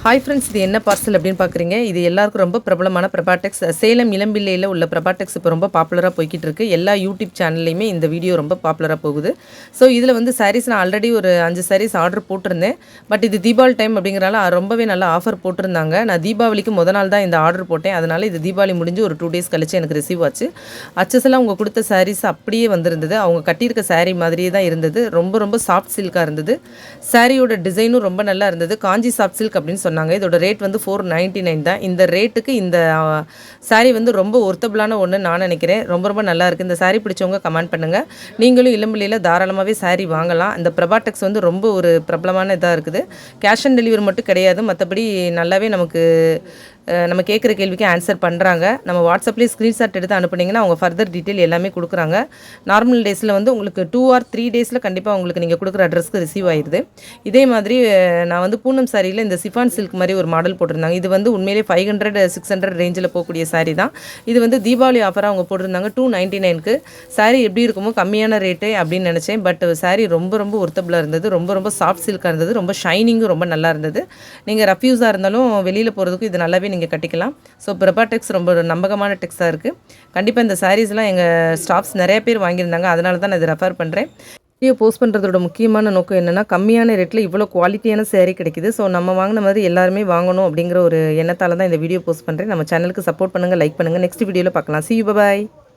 Hi friends, இது என்ன parcel அப்படின்னு பார்க்குறீங்க. இது எல்லாருக்கும் ரொம்ப பிரபலமான பிரபாடெக்ஸ் சேலம் இளம்பிள்ளையில் உள்ள பிரபாடெக்ஸ் இப்போ ரொம்ப பாப்புலராக போய்கிட்டு இருக்கு. எல்லா யூடியூப் சேனல்லையுமே இந்த வீடியோ ரொம்ப பாப்புலராக போகுது. ஸோ இதில் வந்து சாரீஸ் நான் ஆல்ரெடி ஒரு 5 சாரீஸ் ஆர்டர் போட்டிருந்தேன். பட் இது தீபாவளி டைம் அப்படிங்கிறனால ரொம்பவே நல்ல ஆஃபர் போட்டிருந்தாங்க. நான் தீபாவளிக்கு நாள் தான் இந்த ஆர்டர் போட்டேன். அதனால் இது தீபாவளி முடிஞ்சு ஒரு 2 டேஸ் கழிச்சு எனக்கு ரிசீவ் ஆச்சு. அச்சஸ்லாம் அவங்க கொடுத்த சாரீஸ் அப்படியே வந்திருந்தது. அவங்க கட்டியிருக்க சாரீ மாதிரியே தான் இருந்தது. ரொம்ப ரொம்ப சாஃப்ட் சில்காக இருந்தது. சாரியோட டிசைனும் ரொம்ப நல்லா இருந்தது. காஞ்சி சாஃப்ட் சில்க் அப்படின்னு சொன்னாங்க. இதோட ரேட் வந்து 499 தான். இந்த ரேட்டுக்கு இந்த சாரீ வந்து ரொம்ப ஒர்த்தபிளான ஒன்று நான் நினைக்கிறேன். ரொம்ப ரொம்ப நல்லா இருக்குது. இந்த சாரீ பிடிச்சவங்க கமெண்ட் பண்ணுங்கள். நீங்களும் இளம்பிள்ளையில் தாராளமாகவே சாரீ வாங்கலாம். இந்த பிரபாடெக்ஸ் வந்து ரொம்ப ஒரு பிரபலமான இதாக இருக்குது. கேஷ் ஆன் டெலிவரி மட்டும் கிடையாது, மற்றபடி நல்லாவே நம்ம கேட்குற கேள்விக்கு ஆன்சர் பண்ணுறாங்க. நம்ம வாட்ஸ்அப்லேயே ஸ்க்ரீன்ஷாட் எடுத்து அனுப்புனீங்கன்னா அவங்க ஃபர்தர் டீட்டெயில் எல்லாமே கொடுக்குறாங்க. நார்மல் டேஸில் வந்து உங்களுக்கு 2 or 3 டேஸில் கண்டிப்பாக உங்களுக்கு நீங்கள் கொடுக்குற அட்ரஸ்க்கு ரிசீவ் ஆயிடுது. இதே மாதிரி நான் வந்து பூனம் சாரியில் இந்த சிஃபான் சில்க் மாதிரி ஒரு மாடல் போட்டிருந்தாங்க. இது வந்து உண்மையிலே 500-600 ரேஞ்சில் போகக்கூடிய சாரீ தான். இது வந்து தீபாவளி ஆஃபராக அவங்க போட்டிருந்தாங்க 299க்கு. சாரீ எப்படி இருக்குமோ கம்மியான ரேட்டு அப்படின்னு நினச்சேன். பட் சாரீ ரொம்ப ரொம்ப ஒர்த்தபிளாக இருந்தது. ரொம்ப ரொம்ப சாஃப்ட் சில்காக இருந்தது. ரொம்ப ஷைனிங்கும் ரொம்ப நல்லா இருந்தது. நீங்கள் ரஃப்யூஸாக இருந்தாலும் வெளியில் போகிறதுக்கு இது நல்லாவே நீங்கள் கட்டிக்கலாம். ஸோ பிரபாடெக்ஸ் ரொம்ப நம்பகமான டெக்ஸாக இருக்குது. கண்டிப்பாக இந்த சாரீஸ்லாம் எங்கள் ஸ்டாஃப்ஸ் நிறைய பேர் வாங்கியிருந்தாங்க. அதனால தான் நான் இதை ரெஃபர் பண்ணுறேன். வீடியோ போஸ்ட் பண்ணுறதோட முக்கியமான நோக்கம் என்னென்னா, கம்மியான ரேட்டில் இவ்வளோ குவாலிட்டியான சேரீ கிடைக்குது. ஸோ நம்ம வாங்கின மாதிரி எல்லாருமே வாங்கணும் அப்படிங்கிற ஒரு எண்ணத்தால் தான் இந்த வீடியோ போஸ்ட் பண்ணுறேன். நம்ம சேனலுக்கு சப்போர்ட் பண்ணுங்கள், லைக் பண்ணுங்கள். நெக்ஸ்ட் வீடியோவில் பார்க்கலாம். See you, bye bye.